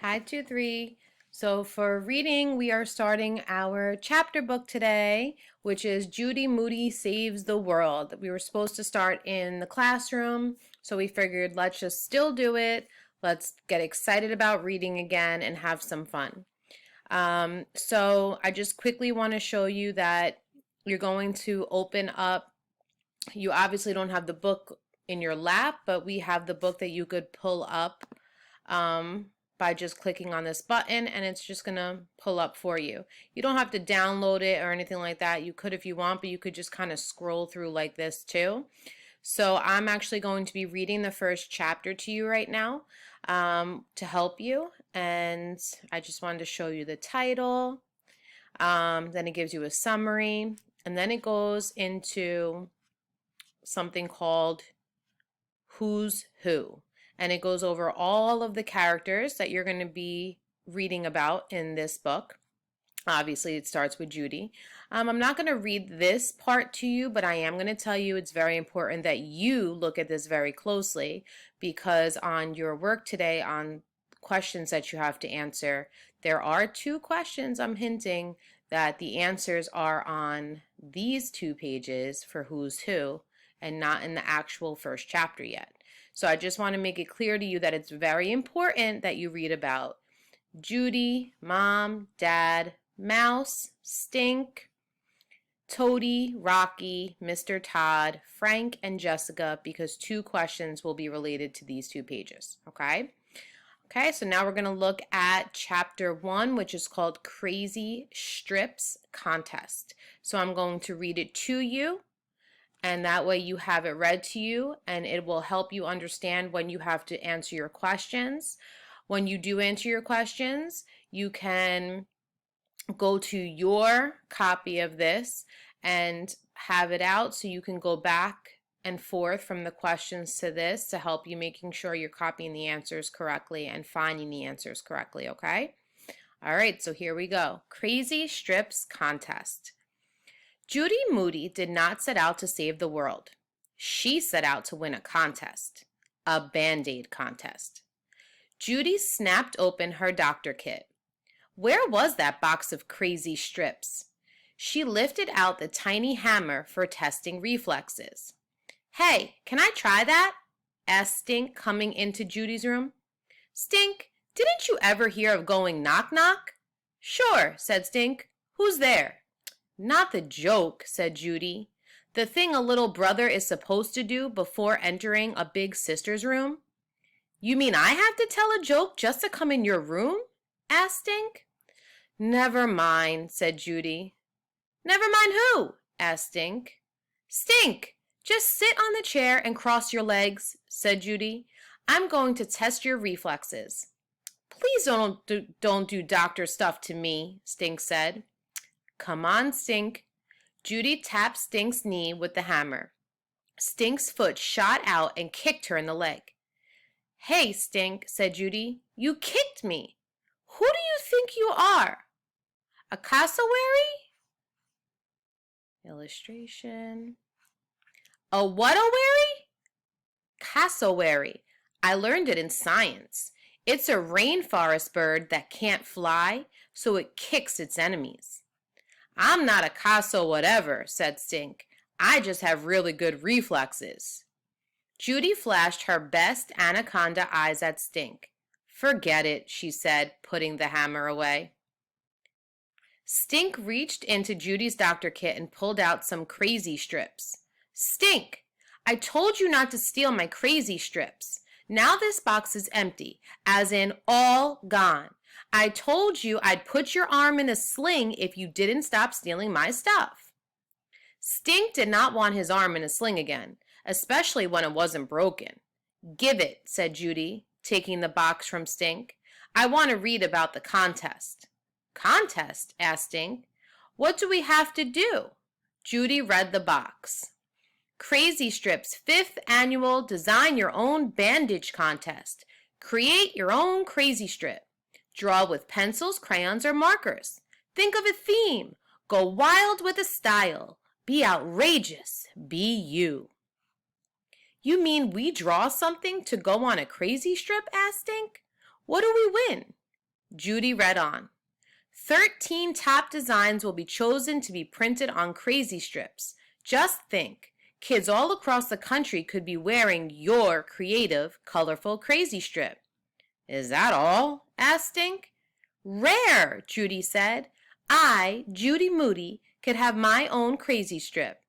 Hi, 2-3. So for reading, we are starting our chapter book today, which is Judy, Moody Saves the World. We were supposed to start in the classroom, so we figured let's just still do it. Let's get excited about reading again and have some fun. So I just quickly want to show you that you're going to open up. You obviously don't have the book in your lap, but we have the book that you could pull up by just clicking on this button, and it's just gonna pull up for you. You don't have to download it or anything like that. You could if you want, but you could just kind of scroll through like this too. So I'm actually going to be reading the first chapter to you right now to help you, and I just wanted to show you the title. Then it gives you a summary, and then it goes into something called Who's Who. And it goes over all of the characters that you're going to be reading about in this book. Obviously, it starts with Judy. I'm not going to read this part to you, but I am going to tell you it's very important that you look at this very closely, because on your work today, on questions that you have to answer, there are 2 questions I'm hinting that the answers are on these 2 pages for Who's Who and not in the actual first chapter yet. So I just want to make it clear to you that it's very important that you read about Judy, Mom, Dad, Mouse, Stink, Toady, Rocky, Mr. Todd, Frank, and Jessica, because 2 questions will be related to these 2 pages, okay? Okay, so now we're going to look at chapter 1, which is called Crazy Strips Contest. So I'm going to read it to you, and that way you have it read to you, and it will help you understand when you have to answer your questions. When you do answer your questions, you can go to your copy of this and have it out so you can go back and forth from the questions to this to help you making sure you're copying the answers correctly and finding the answers correctly, okay? All right, so here we go. Crazy Strips Contest. Judy Moody did not set out to save the world. She set out to win a contest, a Band-Aid contest. Judy snapped open her doctor kit. Where was that box of crazy strips? She lifted out the tiny hammer for testing reflexes. Hey, can I try that? Asked Stink, coming into Judy's room. Stink, didn't you ever hear of going knock-knock? Sure, said Stink. Who's there? Not the joke, said Judy. The thing a little brother is supposed to do before entering a big sister's room. You mean I have to tell a joke just to come in your room? Asked Stink. Never mind, said Judy. Never mind who? Asked Stink. Stink, just sit on the chair and cross your legs, said Judy. I'm going to test your reflexes. Please don't do doctor stuff to me, Stink said. Come on, Stink. Judy tapped Stink's knee with the hammer. Stink's foot shot out and kicked her in the leg. Hey, Stink, said Judy. You kicked me. Who do you think you are? A cassowary? Illustration. A what-a-wary? Cassowary. I learned it in science. It's a rainforest bird that can't fly, so it kicks its enemies. I'm not a casso whatever, said Stink. I just have really good reflexes. Judy flashed her best anaconda eyes at Stink. Forget it, she said, putting the hammer away. Stink reached into Judy's doctor kit and pulled out some crazy strips. Stink! I told you not to steal my crazy strips. Now this box is empty, as in all gone. I told you I'd put your arm in a sling if you didn't stop stealing my stuff. Stink did not want his arm in a sling again, especially when it wasn't broken. Give it, said Judy, taking the box from Stink. I want to read about the contest. Contest? Asked Stink. What do we have to do? Judy read the box. Crazy Strips 5th Annual Design Your Own Bandage Contest. Create your own crazy strip. Draw with pencils, crayons, or markers. Think of a theme. Go wild with a style. Be outrageous. Be you. You mean we draw something to go on a crazy strip? Asked Stink. What do we win? Judy read on. 13 top designs will be chosen to be printed on crazy strips. Just think, kids all across the country could be wearing your creative, colorful crazy strip. Is that all? Asked Stink. Rare, Judy said. I, Judy Moody, could have my own crazy strip.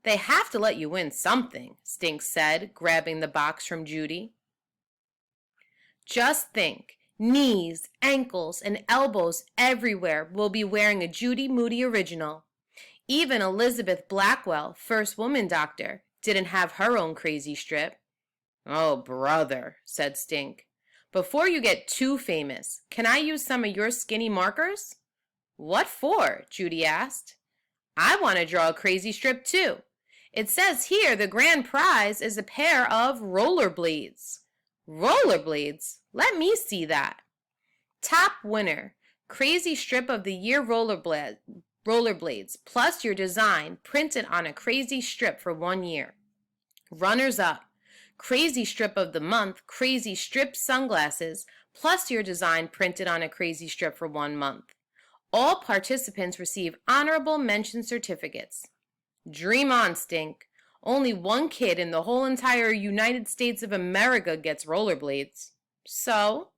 They have to let you win something, Stink said, grabbing the box from Judy. Just think, knees, ankles, and elbows everywhere will be wearing a Judy Moody original. Even Elizabeth Blackwell, first woman doctor, didn't have her own crazy strip. Oh, brother, said Stink. Before you get too famous, can I use some of your skinny markers? What for? Judy asked. I want to draw a crazy strip too. It says here the grand prize is a pair of rollerblades. Rollerblades? Let me see that. Top winner, crazy strip of the year rollerblades, plus your design printed on a crazy strip for 1 year. Runners up, crazy strip of the month, crazy strip sunglasses, plus your design printed on a crazy strip for 1 month. All participants receive honorable mention certificates. Dream on, Stink. Only one kid in the whole entire United States of America gets rollerblades. So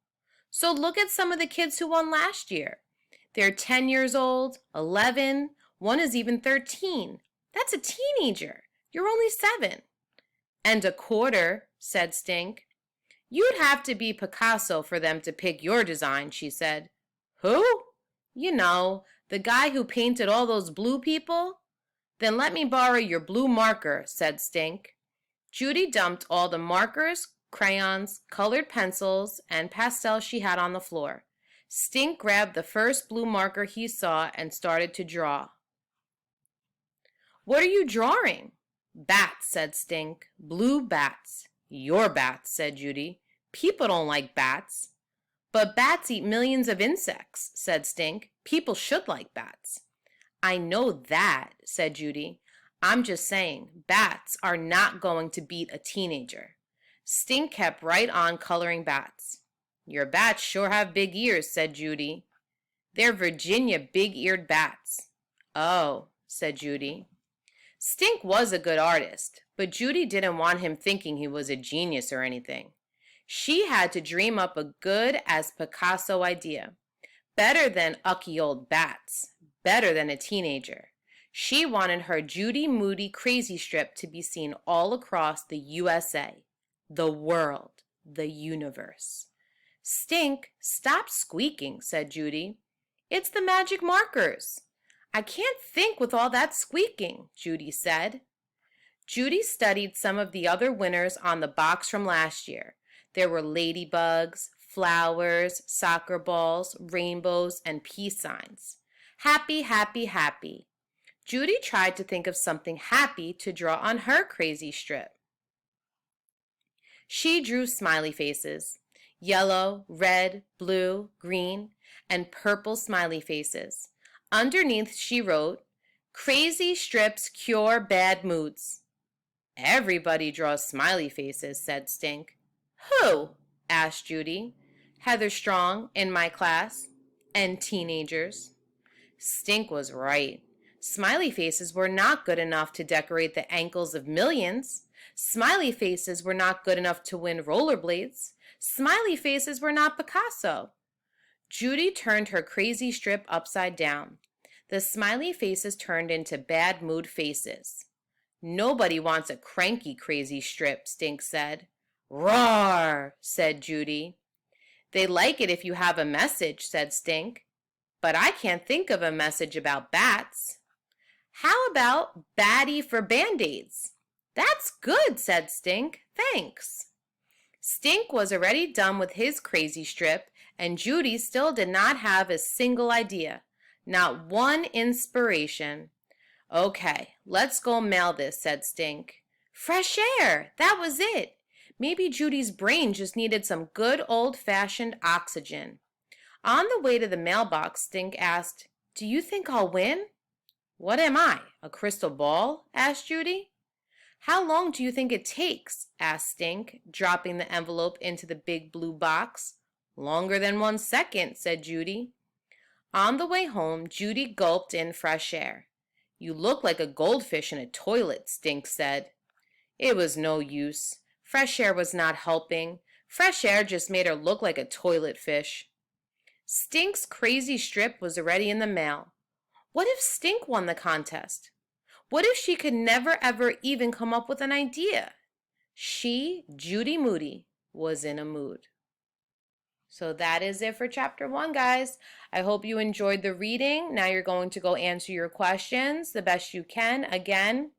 look at some of the kids who won last year. They're 10 years old, 11, one is even 13. That's a teenager. You're only 7. And a quarter, said Stink. You'd have to be Picasso for them to pick your design, she said. Who? You know, the guy who painted all those blue people? Then let me borrow your blue marker, said Stink. Judy dumped all the markers, crayons, colored pencils, and pastels she had on the floor. Stink grabbed the first blue marker he saw and started to draw. What are you drawing? Bats, said Stink. Blue bats. Your bats, said Judy. People don't like bats. But bats eat millions of insects, said Stink. People should like bats. I know that, said Judy. I'm just saying, bats are not going to beat a teenager. Stink kept right on coloring bats. Your bats sure have big ears, said Judy. They're Virginia big-eared bats. Oh, said Judy. Stink was a good artist, but Judy didn't want him thinking he was a genius or anything. She had to dream up a good as Picasso idea. Better than ucky old bats. Better than a teenager. She wanted her Judy Moody crazy strip to be seen all across the USA, the world, the universe. Stink, stop squeaking, said Judy. It's the magic markers. I can't think with all that squeaking, Judy said. Judy studied some of the other winners on the box from last year. There were ladybugs, flowers, soccer balls, rainbows, and peace signs. Happy, happy, happy. Judy tried to think of something happy to draw on her crazy strip. She drew smiley faces, yellow, red, blue, green, and purple smiley faces. Underneath she wrote, Crazy strips cure bad moods. Everybody draws smiley faces, said Stink. Who? Asked Judy. Heather Strong in my class. And teenagers. Stink was right. Smiley faces were not good enough to decorate the ankles of millions. Smiley faces were not good enough to win rollerblades. Smiley faces were not Picasso. Judy turned her crazy strip upside down. The smiley faces turned into bad mood faces. Nobody wants a cranky crazy strip, Stink said. Roar, said Judy. They like it if you have a message, said Stink. But I can't think of a message about bats. How about Batty for Band-Aids? That's good, said Stink. Thanks. Stink was already done with his crazy strip, and Judy still did not have a single idea. Not one inspiration. Okay, let's go mail this, said Stink. Fresh air, that was it. Maybe Judy's brain just needed some good old-fashioned oxygen. On the way to the mailbox, Stink asked, Do you think I'll win? What am I, a crystal ball? Asked Judy. How long do you think it takes? Asked Stink, dropping the envelope into the big blue box. Longer than 1 second, said Judy. On the way home, Judy gulped in fresh air. You look like a goldfish in a toilet, Stink said. It was no use. Fresh air was not helping. Fresh air just made her look like a toilet fish. Stink's crazy strip was already in the mail. What if Stink won the contest? What if she could never ever even come up with an idea? She, Judy Moody, was in a mood. So that is it for chapter 1, guys. I hope you enjoyed the reading. Now you're going to go answer your questions the best you can. Again,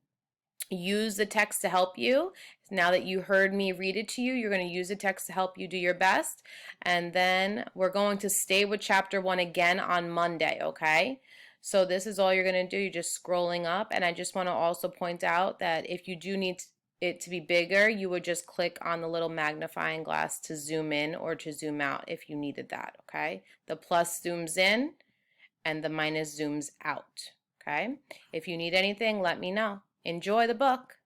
use the text to help you. Now that you heard me read it to you, you're going to use the text to help you do your best. And then we're going to stay with chapter 1 again on Monday, okay? So this is all you're going to do. You're just scrolling up. And I just want to also point out that if you do need it to be bigger, you would just click on the little magnifying glass to zoom in or to zoom out if you needed that, okay? The plus zooms in and the minus zooms out, okay? If you need anything, let me know. Enjoy the book.